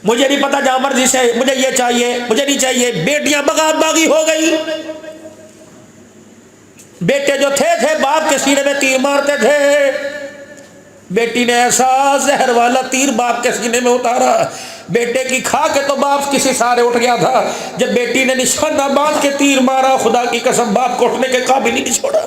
مجھے نہیں پتا جہاں مرضی سے مجھے یہ چاہیے مجھے نہیں چاہیے. بیٹیاں بغاوت باغی ہو گئی. بیٹے جو تھے باپ کے سینے میں تیر مارتے تھے. بیٹی نے ایسا زہر والا تیر باپ کے سینے میں اتارا, بیٹے کی کھا کے تو باپ کسی سارے اٹھ گیا تھا. جب بیٹی نے نشانہ باندھ کے تیر مارا, خدا کی قسم باپ کو اٹھنے کے قابل ہی نہیں چھوڑا.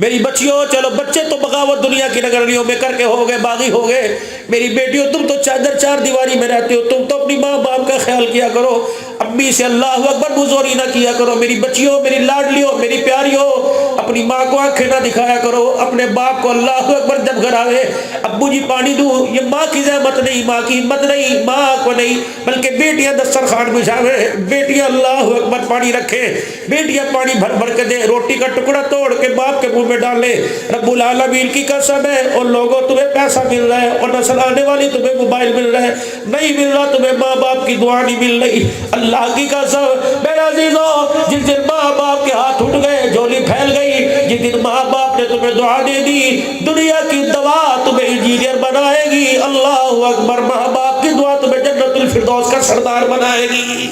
میری بچیوں, چلو بچے تو بغاوت دنیا کی نگرانیوں میں کر کے ہو گئے, باغی ہو گئے. میری بیٹیوں, تم تو چار دیواری میں رہتے ہو, تم تو اپنی ماں باپ کا خیال کیا کرو, امی سے اللہ اکبر بزوری نہ کیا کرو. میری بچیوں, میری لاڈلیوں, میری پیاریوں, اپنی ماں کو آنکھیں نہ دکھایا کرو. اپنے باپ کو اللہ اکبر جب گھر آئے, ابو جی پانی دوں, یہ ماں کی زحمت نہیں, ماں کی ہمت نہیں, ماں کو نہیں, بلکہ بیٹیاں دسترخوان بچھاوے, بیٹیاں اللہ اکبر پانی رکھے, بیٹیاں پانی بھر بھر کے دے, روٹی کا ٹکڑا توڑ کے باپ کے منہ میں ڈالے. رب العالمین کی قسم ہے, اور لوگوں تمہیں پیسہ مل رہا ہے, اور نسل آنے والی تمہیں موبائل مل رہا ہے, نہیں مل رہا تمہیں ماں باپ کی دعا نہیں مل رہی. اللہ کی قسم میرے عزیزوں, جس دن ماں باپ کے ہاتھ اٹھ گئے, جھولی پھیل گئی, جس دن ماں باپ نے تمہیں دعا دے دی, دنیا کی دوا تمہیں انجینئر بنائے گی. اللہ اکبر, ماں باپ کی دعا تمہیں جنت الفردوس کا سردار بنائے گی.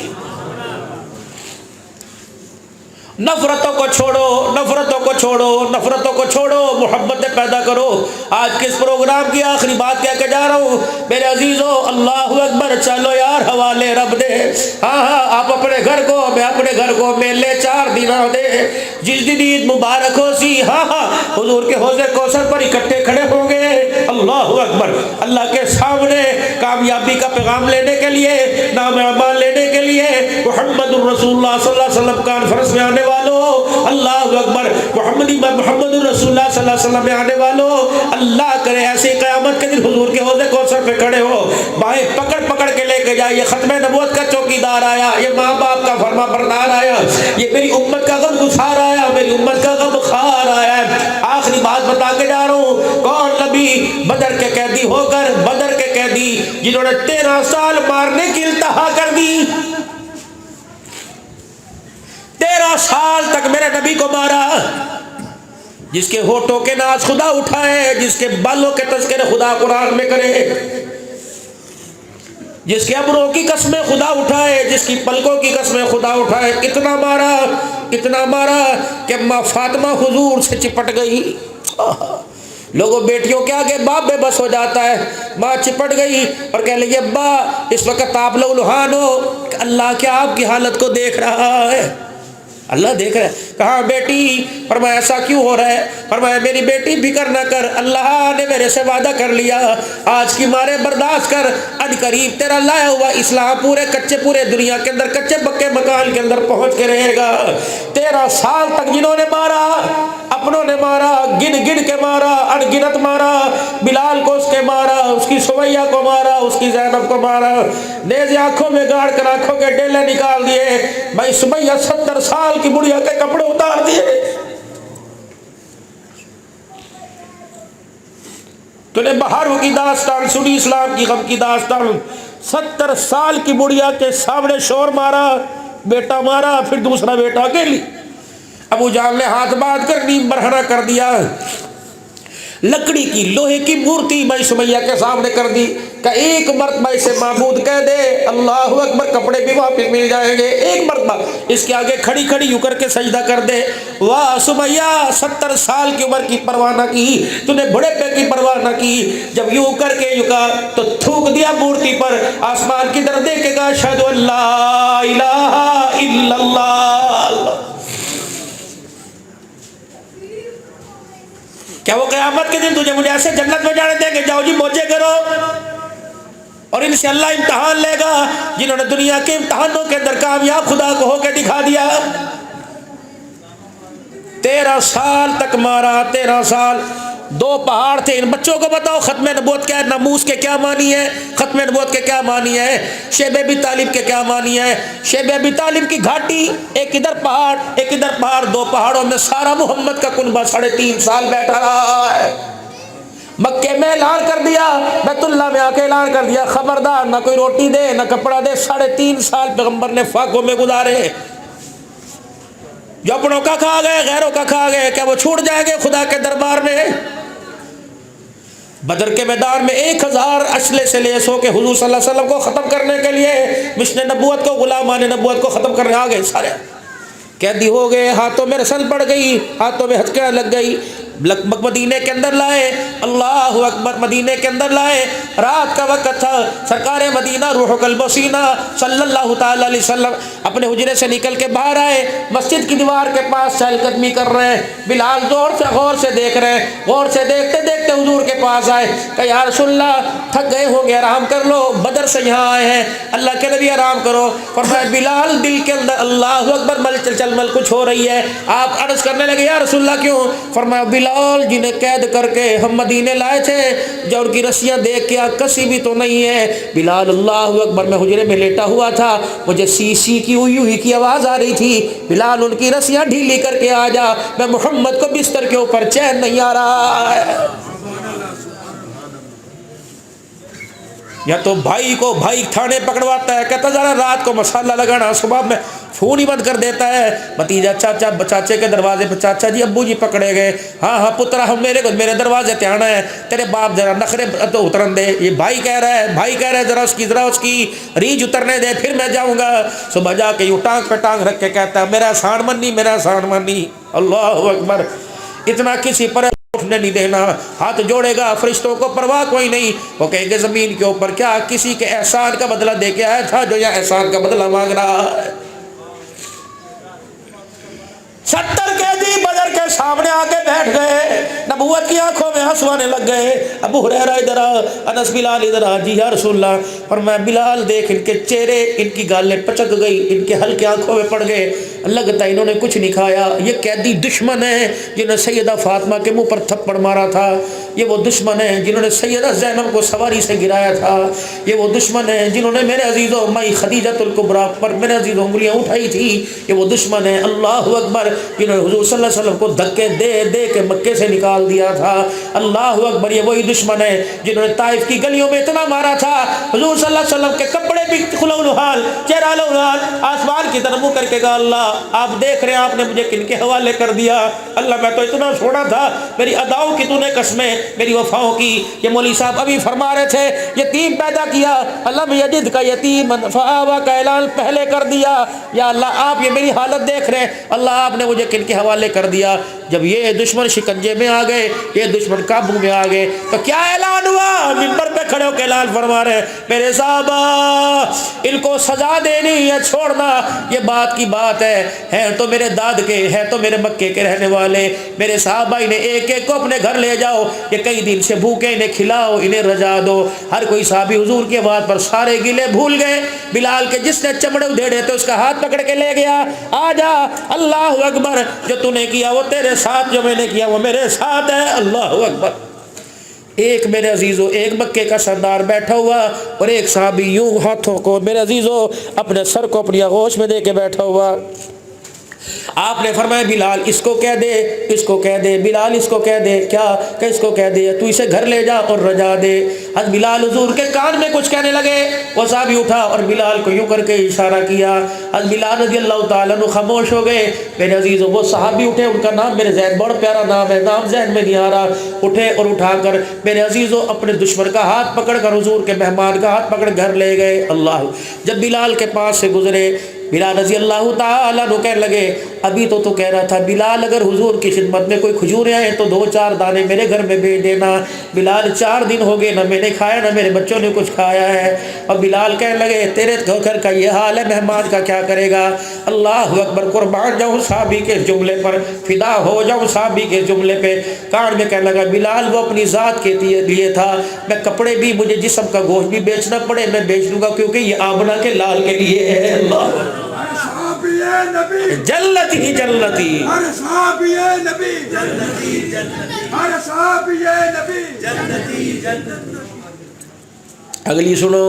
نفرتوں کو چھوڑو, نفرتوں کو چھوڑو, نفرتوں کو چھوڑو, محبتیں پیدا کرو. آج کے اس پروگرام کی آخری بات کہہ کے جا رہا ہوں میرے عزیزوں, اللہ اکبر, چلو یار حوالے رب دے. ہاں آپ اپنے گھر کو, میں اپنے گھر کو, میلے 4 دن دے. جس دن عید مبارک ہو سی, حضور کے حوض کوثر پر اکٹھے کھڑے ہوں گے. اللہ اکبر, اللہ کے سامنے کامیابی کا پیغام لینے کے لیے, نام اعمال لینے کے لیے, محمد الرسول اللہ صلی اللہ علیہ وسلم کانفرنس میں آنے والوں, اللہ اکبر, محمد الرسول اللہ صلی اللہ علیہ وسلم میں آنے والوں, اللہ کرے ایسی قیامت کے دن حضور کے حوض کوثر پہ کھڑے ہو, بائیں پکڑ پکڑ کے لے کے جائے. یہ ختم نبوت کا چوکیدار آیا, یہ ماں باپ کا فرما بردار آیا, یہ میری امت کا غم گسار آیا, میری امت کا غم خار آیا. آخری بات بتا کے جا رہا ہوں, کون نبی بدر کے قیدی ہو کر, بدر کے قیدی جنہوں نے 13 سال مارنے کی انتہا کر دی, 13 سال تک میرے نبی کو مارا, جس کے ہونٹوں کے ناز خدا اٹھائے, جس کے بالوں کے تذکرے خدا قرآن میں کرے, جس کے ابروں کی قسمیں خدا اٹھائے, جس کی پلکوں کی قسمیں خدا اٹھائے. اتنا مارا کہ ماں فاطمہ حضور سے چپٹ گئی. لوگوں بیٹیوں کے آگے باپ بے بس ہو جاتا ہے, ماں چپٹ گئی اور کہہ لگی ابا اس وقت آپ لہولہان ہو, اللہ کیا آپ کی حالت کو دیکھ رہا ہے, اللہ دیکھ رہا ہے. کہاں بیٹی؟ فرمایا ایسا کیوں ہو رہا ہے؟ فرمایا میری بیٹی فکر نہ کر, اللہ نے میرے سے وعدہ کر لیا, آج کی مارے برداشت کر, ان قریب تیرا لایا ہوا اسلام پورے دنیا کے اندر کچے پکے مکان کے اندر پہنچ کے رہے گا. 13 سال تک جنہوں نے مارا, اپنوں نے مارا, گن گن کے مارا, ان گنت مارا, بلال کو اس کے مارا, اس کی سمیہ کو مارا, اس کی زینب کو مارا, نیزے آنکھوں میں گاڑ کر آنکھوں کے ڈیلے نکال دیے. بھائی سمیہ 70 سال کی بڑھیا کے کپڑے اتار دیے. تو نے بہاروں کی داستان سنی, اسلام کی غم کی داستان. 70 سال کی بڑھیا کے سامنے شور مارا, بیٹا مارا, پھر دوسرا بیٹا اکیلی. ابو جہل نے ہاتھ باندھ کر نیم برہنہ کر دیا, لکڑی کی لوہے کی مورتی بھائی سمیہ کے سامنے کر دی کہ ایک مرتبہ اسے معبود کہہ دے, اللہ اکبر, کپڑے بھی واپس مل جائیں گے. ایک مرتبہ اس کے آگے کھڑی کھڑی یوں کر کے سجدہ کر دے. واہ سمیہ, 70 سال کی عمر کی پرواہ نہ کی, تو نے بڑے پہ کی پرواہ نہ کی. جب یوں کر کے یوں کہا تو تھوک دیا مورتی پر, آسمان کی طرف دیکھ کے کہا اشہد ان لا الہ الا اللہ. کیا وہ قیامت کے دن تجھے مجھے ایسے جنت میں جانے دیں گے؟ جاؤ جی موجے کرو, اور ان سے اللہ امتحان لے گا جنہوں نے دنیا کے امتحانوں کے اندر کامیاب خدا کو ہو کے دکھا دیا. 13 سال تک مارا, 13 سال. 2 پہاڑ تھے. ان بچوں کو بتاؤ ختم نبوت کیا ہے, ناموس کے کیا معنی ہے, ختم نبوت کے کیا معنی ہے, شیب ابی طالب کے کیا معنی ہے. شیب ابی طالب کی گھاٹی, ایک ادھر پہاڑ ایک ادھر پہاڑ, 2 پہاڑوں میں سارا محمد کا کنبہ 3.5 سال بیٹھا رہا ہے. مکے میں اعلان کر دیا, بیت اللہ میں آ کے اعلان کر دیا, خبردار نہ کوئی روٹی دے نہ کپڑا دے. 3.5 سال پیغمبر نے فاقوں میں گزارے. जो अपनों का खा गए, गैरों का खा गए, क्या वो छूट जाएंगे खुदा के दरबार में? बदर के मैदान में 1000 असले से लेस हो के हुजूर सल्लल्लाहु अलैहि वसल्लम को ख़त्म करने के लिए, मिशन नबूवत को, गुलामान नबूवत को ख़त्म करने आ गए। सारे कैदी हो गए, हाथों में रसल पड़ गई, हाथों में हथकड़ियाँ लग गई, मदीने के अंदर लाए। अल्लाहु अकबर, मदीने के अंदर लाए। रात का वक्त था, सरकार मदीना रूह कल्ब सीना सल्लल्लाहु ताला अलैहि वसल्लम अपने हुजरे से निकल के बाहर आए, मस्जिद की दीवार के पास चहलकदमी कर रहे हैं। बिलाल जोर से गौर से देख रहे हैं, गौर से देखते देखते हुजूर के पास आए, कहा या रसूलल्लाह थक गए होंगे, आराम कर लो, बदर से यहाँ आए हैं, अल्लाह के नबी आराम करो। फरमाया बिलाल दिल के अंदर अल्लाहु अकबर मल चल मल कुछ हो रही है। आप अर्ज करने लगे या रसूलल्लाह क्यों? फरमाया बिलाल जिन्हें कैद करके हम मदीने लाए थे, जो उनकी रस्सियां देख के कसी भी तो नहीं है। बिलाल अल्लाहु अकबर, मैं हुजरे में लेटा हुआ था, मुझे सी सी की हुई की आवाज़ आ रही थी, बिलाल उनकी रस्सियां ढीली करके आ जा, मैं मोहम्मद को बिस्तर के ऊपर चैन नहीं आ रहा है। या तो भाई को भाई थाने पकड़वाता है, कहता जरा रात को मसाला लगाना, सुबह में फ़ोन ही बंद कर देता है। भतीजा चाचे के दरवाजे पर, चाचा जी अब्बू जी पकड़े गए, हाँ हाँ पुत्रा हम मेरे दरवाजे पे आना है, तेरे बाप जरा नखरे तो उतरन दे। ये भाई कह रहा है जरा उसकी रीझ उतरने दे, फिर मैं जाऊँगा। सुबह जाके यूँ टांग पे टांग रख के कहता है मेरा एहसान मन्नी। अल्लाहु अकबर, इतना किसी पर उठने नहीं देना। हाथ जोड़ेगा, फरिश्तों को परवाह कोई नहीं, वो कहेंगे जमीन के ऊपर क्या किसी के एहसान का बदला दे के आया था जो यहाँ एहसान का बदला मांग रहा है। 70 कैदी बदर के सामने आके बैठ गए, नबूवत की आंखों में आंसू आने लग गए। अबू हुरैरा इधर आ, अनस बिलाल इधर आ, जी या रसूलल्लाह। और मैं बिलाल देख इनके चेहरे, इनकी गालें पचक गई, इनके हल्के आंखों में पड़ गए, लगता है इन्होंने कुछ नहीं खाया। ये कैदी दुश्मन है जिन्होंने सैयदा फातिमा के मुंह पर थप्पड़ मारा था, ये वो दुश्मन है जिन्होंने सैयदा ज़ैनब को सवारी से गिराया था, ये वो दुश्मन है जिन्होंने मेरे अजीज़ों माई खदीजतुल कुबरा पर मेरे अजीज़ों उंगलियां उठाई थी, ये वो दुश्मन है अल्लाहु अकबर जिन्होंने हुजूर सल्लल्लाहु अलैहि वसल्लम को धक्के दे दे के मक्के से निकाल दिया था। अल्लाहु अकबर, ये वही दुश्मन है जिन्होंने ताइफ की गलियों में इतना मारा था, हुजूर सल्लल्लाहु अलैहि वसल्लम के कपड़े भी खुलौलहाल, चेहरा लौहाल, आसमान की तरफ मुँह करके कहा अल्लाह आप देख रहे हैं आपने मुझे किनके हवाले कर दिया। अल्लाह मैं तो इतना छोड़ा था, मेरी अदाओं की तूने कसमें, मेरी वफाओं की। ये मौली साहब अभी फरमा रहे थे यतीम पैदा किया, अल्लाह यजिद का यतीम फआवा का ऐलान पहले कर दिया। या अल्लाह आप ये मेरी हालत देख रहे हैं, अल्लाह आपने मुझे किनके हवाले कर दिया। जब ये दुश्मन शिकंजे में आ गए, ये दुश्मन काबू में आ गए, तो क्या ऐलान हुआ? मिंबर पे खड़े होकर ऐलान फरमा रहे मेरे साहबा इनको सजा देनी है छोड़ना, ये बात की बात है तो मेरे दाद के, है तो मेरे मक्के के रहने वाले, मेरे साहबा इन्हें एक एक को अपने घर ले जाओ, ये कई दिन से भूखे, इन्हें खिलाओ, इन्हें रजा दो। हर कोई साहबी हुजूर की बात पर सारे गिले भूल गए। बिलाल के जिसने चमड़े उधेड़े थे उसका हाथ पकड़ के ले गया, आजा अल्लाहु अकबर, जो तूने किया वो तेरे साथ, जो मैंने किया वो मेरे साथ है। अल्लाहु अकबर। एक मेरे अजीज़ों, एक मक्के का सरदार बैठा हुआ और एक साहबी यूं हाथों को मेरे अजीज़ों अपने सर को अपनी आगोश में दे के बैठा हुआ। आपने फरमाया बिलाल इसको कह दे, इसको कह दे, बिलाल इसको कह दे, क्या कि इसको कह दे तू इसे घर ले जा और रजा दे। हज़रत बिलाल हुजूर के कान में कुछ कहने लगे, वो साहबी उठा और बिलाल को यूं करके इशारा किया। हज़रत बिलाल रज़ी अल्लाह ताला अन्हु खामोश हो गए। मेरे अजीज़ों वो साहबी उठे, उनका नाम मेरे ज़हन बड़ा प्यारा नाम है, नाम ज़हन में नहीं आ रहा, उठे और उठाकर मेरे अजीज़ों अपने दुश्मन का हाथ पकड़ कर हुजूर के मेहमान का हाथ पकड़ घर ले गए। अल्लाह, जब बिलाल के पास से गुजरे बिलाल रज़ी अल्लाह ताला अन्हु कहने लगे अभी तो कह रहा था बिलाल अगर हुजूर की खिदमत में कोई खजूरें आए तो 2-4 दाने मेरे घर में भेज देना। बिलाल 4 दिन हो गए ना मैंने खाया ना मेरे बच्चों ने कुछ खाया है। और बिलाल कहने लगे तेरे घर का ये हाल है, मेहमान का क्या करेगा। अल्लाह अकबर, कुर्बान जाऊँ साहबी के जुमले पर, फिदा हो जाऊँ साहबी के जुमले पे। कान में कहने लगा बिलाल वो अपनी ज़ात के लिए था, मैं कपड़े भी, मुझे जिस्म का गोश्त भी बेचना पड़े मैं बेच दूंगा क्योंकि ये आमना के लाल के लिए है। अल्लाह जन्नती ही जन्नती, अगली सुनो।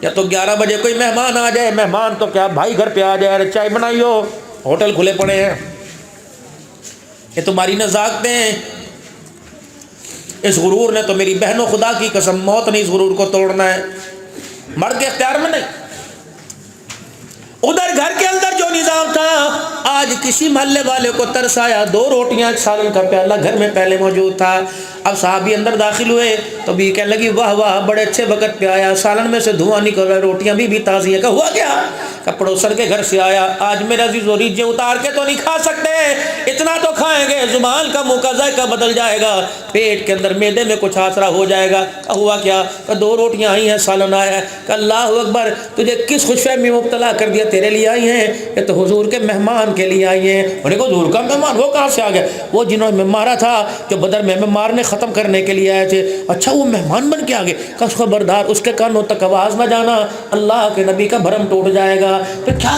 या तो 11 बजे कोई मेहमान आ जाए, मेहमान तो क्या भाई घर पे आ जाए, अरे चाय बनाइयो, होटल खुले पड़े हैं, ये तुम्हारी नज़ाकतें हैं। इस गुरूर ने तो मेरी बहनों खुदा की कसम मौत नहीं इस गुरूर को तोड़ना है, मर्द के इख्तियार में नहीं। उधर घर के अंदर जो निज़ाम था آج کسی محلے والے کو ترس آیا, 2 روٹیاں ایک سالن کا پیالہ گھر میں پہلے موجود تھا. اب صحابی اندر داخل ہوئے تو بھی کہنے لگی واہ واہ بڑے اچھے وقت پہ آیا, سالن میں سے دھواں نکل رہا ہے, روٹیاں بھی تازی ہے. کہ ہوا کیا؟ کہ پڑوسن کے گھر سے آیا, آج میرا عزیز و ریجے اتار کے تو نہیں کھا سکتے, اتنا تو کھائیں گے زبان کا منہ کا ذائقہ بدل جائے گا, پیٹ کے اندر معدے میں کچھ آسرا ہو جائے گا. کہ ہوا کیا؟ کہ 2 روٹیاں آئی ہیں, سالن آیا ہے. کہ اللہ اکبر, تجھے کس خوش فہمی میں مبتلا کر دیا؟ تیرے لیے آئی ہیں, یہ تو حضور کے مہمان کے لیے آئی ہیں. انہوں نے کہا حضور کا مہمان وہ کہاں سے آ گیا؟ وہ جنہوں نے مارا تھا, جو بدر میں مارنے ختم کرنے کے لیے آئے تھے. اچھا وہ مہمان بن کے آ گئے؟ کہ خبردار اس کے کانوں تک آواز نہ جانا, اللہ کے نبی کا بھرم ٹوٹ جائے گا. پھر کیا